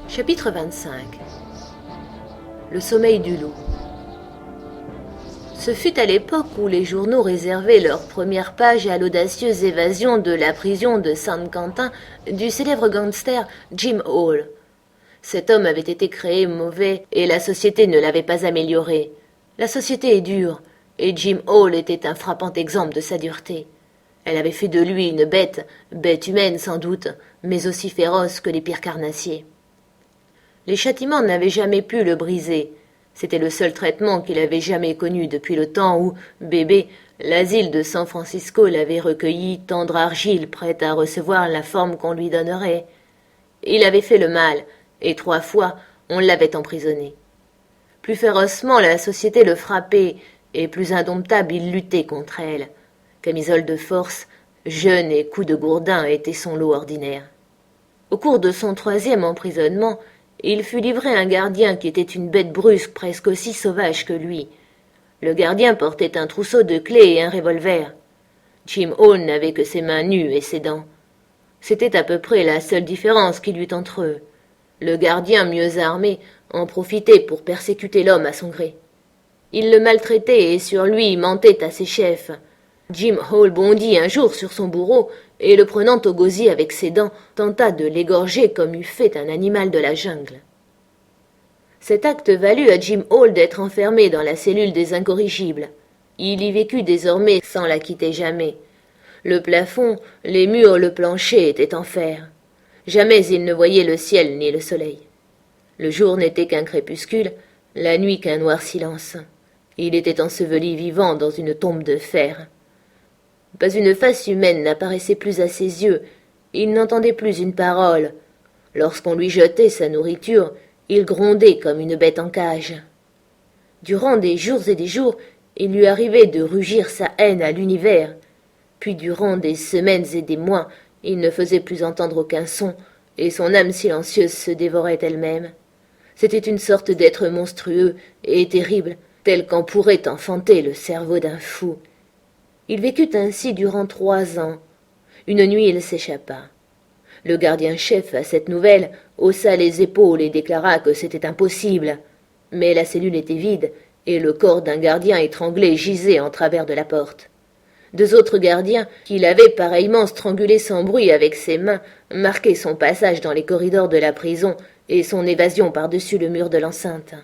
Chapitre 25. Le sommeil du loup. Ce fut à l'époque où les journaux réservaient leur première page à l'audacieuse évasion de la prison de San Quentin du célèbre gangster Jim Hall. Cet homme avait été créé mauvais et la société ne l'avait pas amélioré. La société est dure, et Jim Hall était un frappant exemple de sa dureté. Elle avait fait de lui une bête humaine sans doute, mais aussi féroce que les pires carnassiers. Les châtiments n'avaient jamais pu le briser. C'était le seul traitement qu'il avait jamais connu depuis le temps où, bébé, l'asile de San Francisco l'avait recueilli, tendre argile, prête à recevoir la forme qu'on lui donnerait. Il avait fait le mal, et 3 fois, on l'avait emprisonné. Plus férocement la société le frappait, et plus indomptable il luttait contre elle. Camisole de force, jeune et coup de gourdin était son lot ordinaire. Au cours de son 3e emprisonnement, il fut livré à un gardien qui était une bête brusque presque aussi sauvage que lui. Le gardien portait un trousseau de clés et un revolver. Jim Hall n'avait que ses mains nues et ses dents. C'était à peu près la seule différence qu'il y eut entre eux. Le gardien, mieux armé, en profitait pour persécuter l'homme à son gré. Il le maltraitait et sur lui mentait à ses chefs. Jim Hall bondit un jour sur son bourreau et, le prenant au gosier avec ses dents, tenta de l'égorger comme eût fait un animal de la jungle. Cet acte valut à Jim Hall d'être enfermé dans la cellule des incorrigibles. Il y vécut désormais sans la quitter jamais. Le plafond, les murs, le plancher étaient en fer. Jamais il ne voyait le ciel ni le soleil. Le jour n'était qu'un crépuscule, la nuit qu'un noir silence. Il était enseveli vivant dans une tombe de fer. Pas une face humaine n'apparaissait plus à ses yeux, il n'entendait plus une parole. Lorsqu'on lui jetait sa nourriture, il grondait comme une bête en cage. Durant des jours et des jours, il lui arrivait de rugir sa haine à l'univers. Puis durant des semaines et des mois, il ne faisait plus entendre aucun son, et son âme silencieuse se dévorait elle-même. C'était une sorte d'être monstrueux et terrible, tel qu'en pourrait enfanter le cerveau d'un fou. Il vécut ainsi durant 3 ans. Une nuit, il s'échappa. Le gardien-chef, à cette nouvelle, haussa les épaules et déclara que c'était impossible. Mais la cellule était vide, et le corps d'un gardien étranglé gisait en travers de la porte. 2 autres gardiens, qui l'avaient pareillement strangulé sans bruit avec ses mains, marquaient son passage dans les corridors de la prison et son évasion par-dessus le mur de l'enceinte.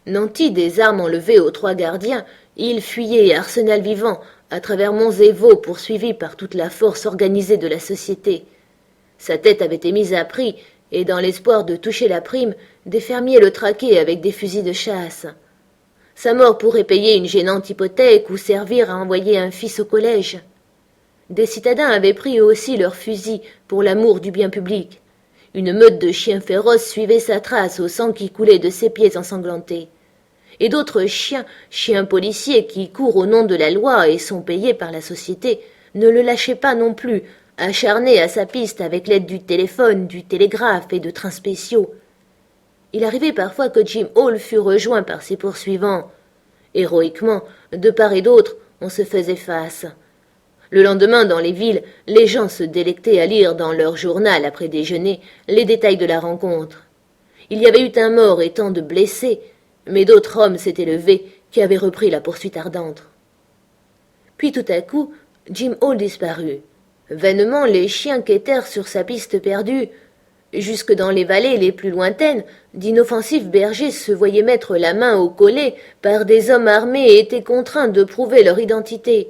Nanti des armes enlevées aux 3 gardiens, il fuyait, arsenal vivant, à travers monts et vaux, poursuivi par toute la force organisée de la société. Sa tête avait été mise à prix, et dans l'espoir de toucher la prime, des fermiers le traquaient avec des fusils de chasse. Sa mort pourrait payer une gênante hypothèque ou servir à envoyer un fils au collège. Des citadins avaient pris eux aussi leurs fusils pour l'amour du bien public. Une meute de chiens féroces suivait sa trace au sang qui coulait de ses pieds ensanglantés. Et d'autres chiens policiers qui courent au nom de la loi et sont payés par la société, ne le lâchaient pas non plus, acharnés à sa piste avec l'aide du téléphone, du télégraphe et de trains spéciaux. Il arrivait parfois que Jim Hall fût rejoint par ses poursuivants. Héroïquement, de part et d'autre, on se faisait face. Le lendemain, dans les villes, les gens se délectaient à lire dans leur journal après déjeuner les détails de la rencontre. Il y avait eu un mort et tant de blessés, mais d'autres hommes s'étaient levés qui avaient repris la poursuite ardente. Puis tout à coup, Jim Hall disparut. Vainement, les chiens quêtèrent sur sa piste perdue. Jusque dans les vallées les plus lointaines, d'inoffensifs bergers se voyaient mettre la main au collet par des hommes armés et étaient contraints de prouver leur identité.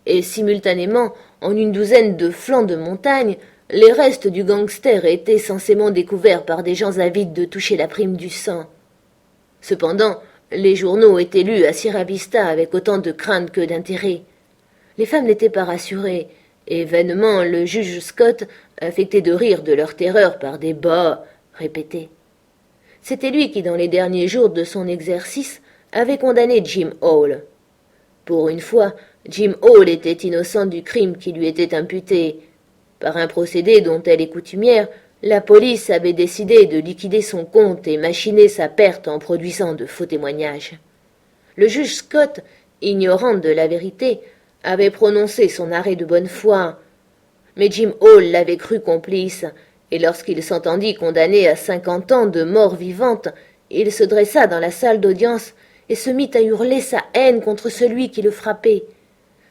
Et simultanément, en une douzaine de flancs de montagne, les restes du gangster étaient censément découverts par des gens avides de toucher la prime du sang. Cependant, les journaux étaient lus à Sierra Vista avec autant de crainte que d'intérêt. Les femmes n'étaient pas rassurées, et vainement le juge Scott affectait de rire de leur terreur par des « bah » répétés. C'était lui qui, dans les derniers jours de son exercice, avait condamné Jim Hall. Pour une fois, Jim Hall était innocent du crime qui lui était imputé. Par un procédé dont elle est coutumière, la police avait décidé de liquider son compte et machiner sa perte en produisant de faux témoignages. Le juge Scott, ignorant de la vérité, avait prononcé son arrêt de bonne foi. Mais Jim Hall l'avait cru complice, et lorsqu'il s'entendit condamné à 50 ans de mort vivante, il se dressa dans la salle d'audience et se mit à hurler sa haine contre celui qui le frappait.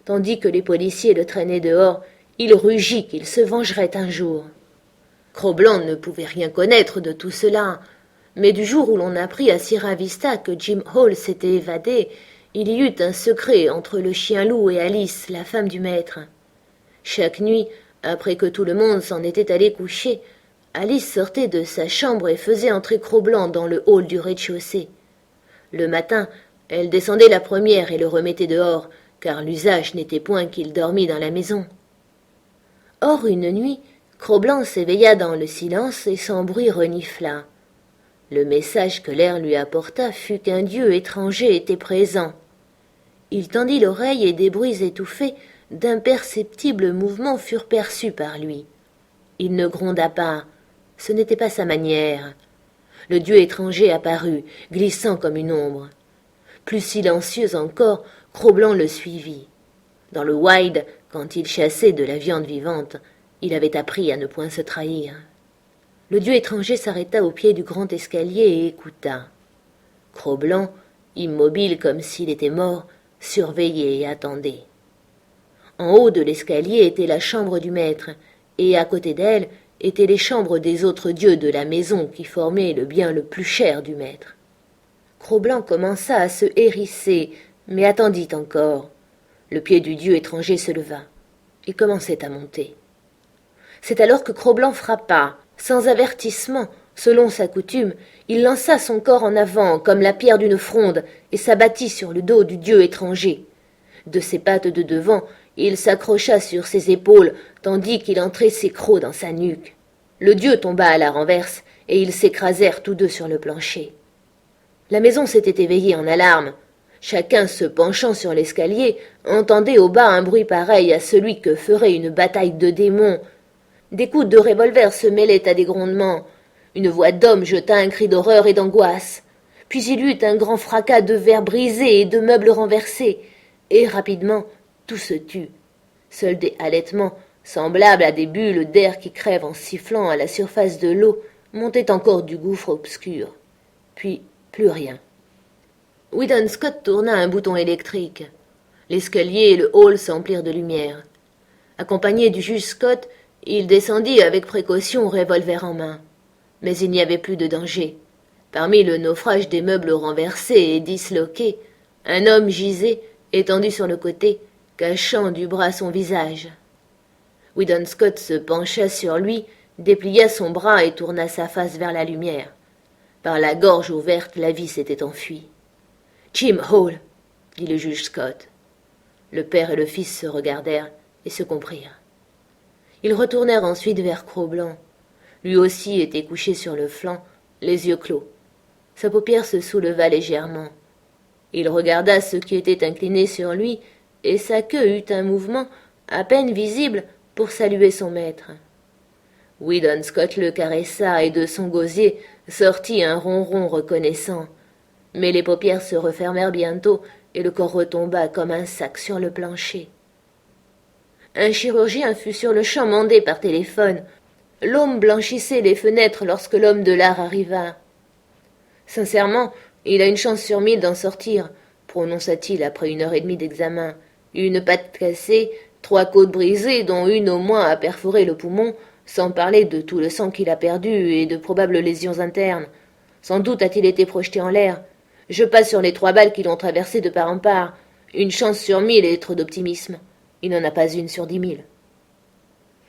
Tandis que les policiers le traînaient dehors, il rugit qu'il se vengerait un jour. Cro-Blanc ne pouvait rien connaître de tout cela, mais du jour où l'on apprit à Sierra Vista que Jim Hall s'était évadé, il y eut un secret entre le chien-loup et Alice, la femme du maître. Chaque nuit, après que tout le monde s'en était allé coucher, Alice sortait de sa chambre et faisait entrer Cro-Blanc dans le hall du rez-de-chaussée. Le matin, elle descendait la première et le remettait dehors, car l'usage n'était point qu'il dormît dans la maison. Or, une nuit, Cro-Blanc s'éveilla dans le silence et sans bruit renifla. Le message que l'air lui apporta fut qu'un dieu étranger était présent. Il tendit l'oreille et des bruits étouffés, d'imperceptibles mouvements furent perçus par lui. Il ne gronda pas, ce n'était pas sa manière. Le dieu étranger apparut, glissant comme une ombre. Plus silencieux encore, Cro-Blanc le suivit. Dans le Wild, quand il chassait de la viande vivante, il avait appris à ne point se trahir. Le dieu étranger s'arrêta au pied du grand escalier et écouta. Cro-Blanc, immobile comme s'il était mort, surveillait et attendait. En haut de l'escalier était la chambre du maître, et à côté d'elle étaient les chambres des autres dieux de la maison qui formaient le bien le plus cher du maître. Cro-Blanc commença à se hérisser, mais attendit encore. Le pied du dieu étranger se leva. Il commençait à monter. C'est alors que Cro-Blanc frappa. Sans avertissement, selon sa coutume, il lança son corps en avant comme la pierre d'une fronde et s'abattit sur le dos du dieu étranger. De ses pattes de devant, il s'accrocha sur ses épaules, tandis qu'il entrait ses crocs dans sa nuque. Le dieu tomba à la renverse, et ils s'écrasèrent tous deux sur le plancher. La maison s'était éveillée en alarme. Chacun, se penchant sur l'escalier, entendait au bas un bruit pareil à celui que ferait une bataille de démons. Des coups de revolver se mêlaient à des grondements. Une voix d'homme jeta un cri d'horreur et d'angoisse. Puis il y eut un grand fracas de verres brisés et de meubles renversés. Et rapidement, tout se tut. Seuls des halètements, semblables à des bulles d'air qui crèvent en sifflant à la surface de l'eau, montaient encore du gouffre obscur. Puis, plus rien. Weedon Scott tourna un bouton électrique. L'escalier et le hall s'emplirent de lumière. Accompagné du juge Scott, il descendit avec précaution, revolver en main. Mais il n'y avait plus de danger. Parmi le naufrage des meubles renversés et disloqués, un homme gisait, étendu sur le côté, cachant du bras son visage. Weedon Scott se pencha sur lui, déplia son bras et tourna sa face vers la lumière. Par la gorge ouverte, la vie s'était enfuie. « Jim Hall !» dit le juge Scott. Le père et le fils se regardèrent et se comprirent. Ils retournèrent ensuite vers Cro-Blanc. Lui aussi était couché sur le flanc, les yeux clos. Sa paupière se souleva légèrement. Il regarda ceux qui étaient inclinés sur lui, et sa queue eut un mouvement, à peine visible, pour saluer son maître. Weedon Scott le caressa, et de son gosier sortit un ronron reconnaissant. Mais les paupières se refermèrent bientôt, et le corps retomba comme un sac sur le plancher. Un chirurgien fut sur le champ mandé par téléphone. L'homme blanchissait les fenêtres lorsque l'homme de l'art arriva. « Sincèrement, il a une chance sur 1000 d'en sortir, » prononça-t-il après 1 heure et demie d'examen. « Une patte cassée, 3 côtes brisées, dont une au moins a perforé le poumon, sans parler de tout le sang qu'il a perdu et de probables lésions internes. Sans doute a-t-il été projeté en l'air. Je passe sur les 3 balles qui l'ont traversé de part en part. Une chance sur 1000 est trop d'optimisme. Il n'en a pas une sur 10 000. »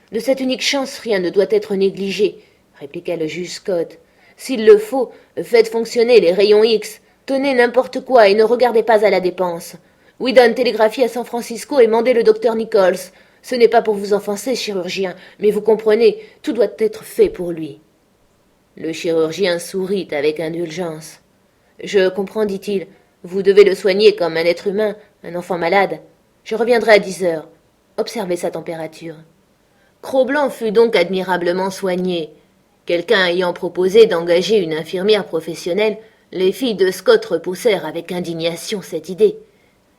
« De cette unique chance, rien ne doit être négligé, » répliqua le juge Scott. « S'il le faut, faites fonctionner les rayons X. Tenez n'importe quoi et ne regardez pas à la dépense. Weedon télégraphie à San Francisco et mandez le docteur Nichols. Ce n'est pas pour vous offenser, chirurgien, mais vous comprenez, tout doit être fait pour lui. » Le chirurgien sourit avec indulgence. « Je comprends, dit-il. Vous devez le soigner comme un être humain, un enfant malade. Je reviendrai à 10 heures. Observez sa température. » Cro-Blanc fut donc admirablement soigné. Quelqu'un ayant proposé d'engager une infirmière professionnelle, les filles de Scott repoussèrent avec indignation cette idée,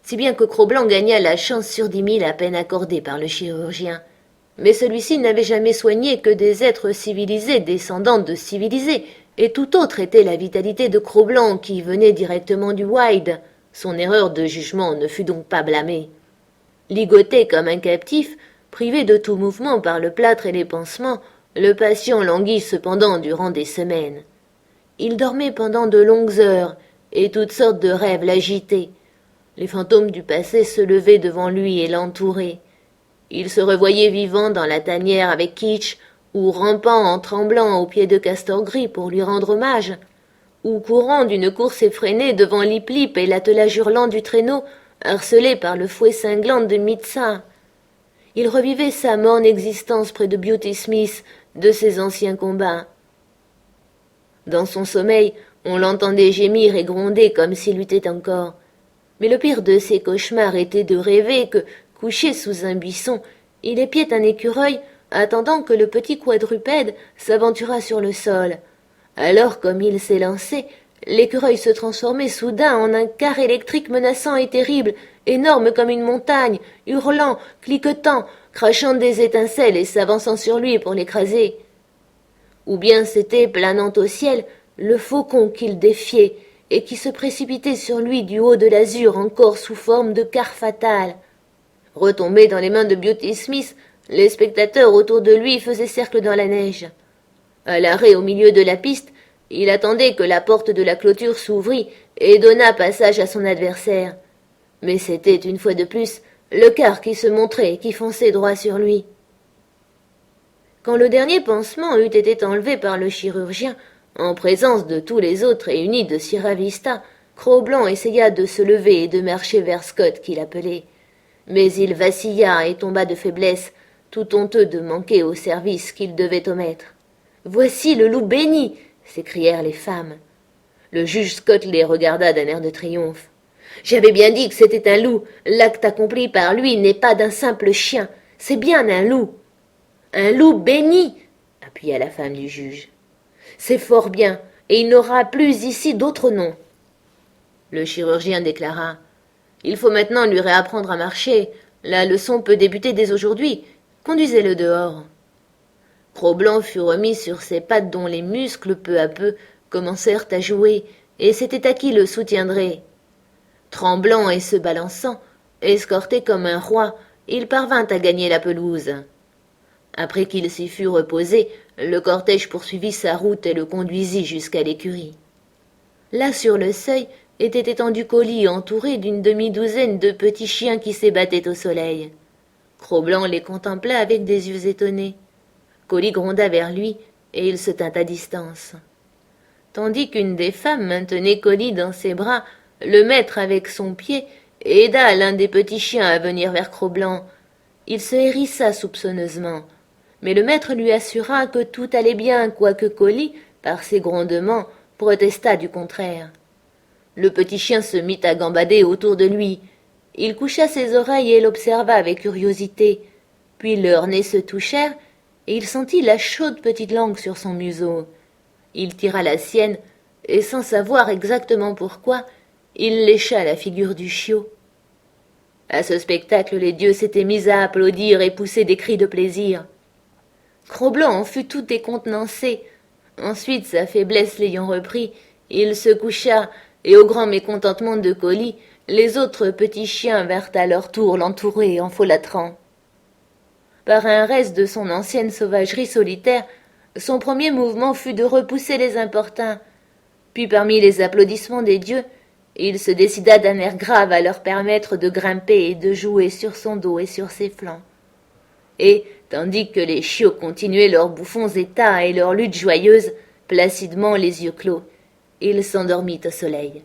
si bien que Cro-Blanc gagna la chance sur 10 000 à peine accordée par le chirurgien. Mais celui-ci n'avait jamais soigné que des êtres civilisés descendants de civilisés, et tout autre était la vitalité de Cro-Blanc qui venait directement du Wild. Son erreur de jugement ne fut donc pas blâmée. Ligoté comme un captif, privé de tout mouvement par le plâtre et les pansements, le patient languit cependant durant des semaines. Il dormait pendant de longues heures, et toutes sortes de rêves l'agitaient. Les fantômes du passé se levaient devant lui et l'entouraient. Il se revoyait vivant dans la tanière avec Kitsch, ou rampant en tremblant au pied de Castor Gris pour lui rendre hommage, ou courant d'une course effrénée devant Lip Lip et l'attelage hurlant du traîneau, harcelé par le fouet cinglant de Mitsa. Il revivait sa morne existence près de Beauty Smith, de ses anciens combats. Dans son sommeil, on l'entendait gémir et gronder comme s'il luttait encore. Mais le pire de ses cauchemars était de rêver que, couché sous un buisson, il épiait un écureuil, attendant que le petit quadrupède s'aventurât sur le sol. Alors, comme il s'élançait, l'écureuil se transformait soudain en un quart électrique menaçant et terrible, énorme comme une montagne, hurlant, cliquetant, crachant des étincelles et s'avançant sur lui pour l'écraser. Ou bien c'était, planant au ciel, le faucon qu'il défiait, et qui se précipitait sur lui du haut de l'azur encore sous forme de quart fatal. Retombé dans les mains de Beauty Smith, les spectateurs autour de lui faisaient cercle dans la neige. À l'arrêt au milieu de la piste, il attendait que la porte de la clôture s'ouvrît et donnât passage à son adversaire. Mais c'était, une fois de plus, le quart qui se montrait et qui fonçait droit sur lui. Quand le dernier pansement eut été enlevé par le chirurgien, en présence de tous les autres réunis de Sierra Vista, Cro-Blanc essaya de se lever et de marcher vers Scott qui l'appelait. Mais il vacilla et tomba de faiblesse, tout honteux de manquer au service qu'il devait au maître. « Voici le loup béni !» s'écrièrent les femmes. Le juge Scott les regarda d'un air de triomphe. « J'avais bien dit que c'était un loup. L'acte accompli par lui n'est pas d'un simple chien. C'est bien un loup. »« Un loup béni !» appuya la femme du juge. « C'est fort bien, et il n'aura plus ici d'autre nom. » Le chirurgien déclara. « Il faut maintenant lui réapprendre à marcher. La leçon peut débuter dès aujourd'hui. Conduisez-le dehors. » Cro-Blanc fut remis sur ses pattes dont les muscles, peu à peu, commencèrent à jouer, et c'était à qui le soutiendrait. Tremblant et se balançant, escorté comme un roi, il parvint à gagner la pelouse. Après qu'il s'y fut reposé, le cortège poursuivit sa route et le conduisit jusqu'à l'écurie. Là, sur le seuil, était étendu Collie entouré d'une demi-douzaine de petits chiens qui s'ébattaient au soleil. Cro-Blanc les contempla avec des yeux étonnés. Collie gronda vers lui, et il se tint à distance. Tandis qu'une des femmes maintenait Collie dans ses bras, le maître, avec son pied, aida l'un des petits chiens à venir vers Cro-Blanc. Il se hérissa soupçonneusement, mais le maître lui assura que tout allait bien, quoique Collie, par ses grondements, protestât du contraire. Le petit chien se mit à gambader autour de lui. Il coucha ses oreilles et l'observa avec curiosité. Puis leurs nez se touchèrent, et il sentit la chaude petite langue sur son museau. Il tira la sienne, et sans savoir exactement pourquoi, il lécha la figure du chiot. À ce spectacle, les dieux s'étaient mis à applaudir et pousser des cris de plaisir. Cro-Blanc en fut tout décontenancé. Ensuite, sa faiblesse l'ayant repris, il se coucha, et au grand mécontentement de Collie, les autres petits chiens vinrent à leur tour l'entourer en folâtrant. Par un reste de son ancienne sauvagerie solitaire, son premier mouvement fut de repousser les importuns. Puis, parmi les applaudissements des dieux, il se décida d'un air grave à leur permettre de grimper et de jouer sur son dos et sur ses flancs. Et, tandis que les chiots continuaient leurs bouffons états et leurs luttes joyeuses, placidement les yeux clos, il s'endormit au soleil.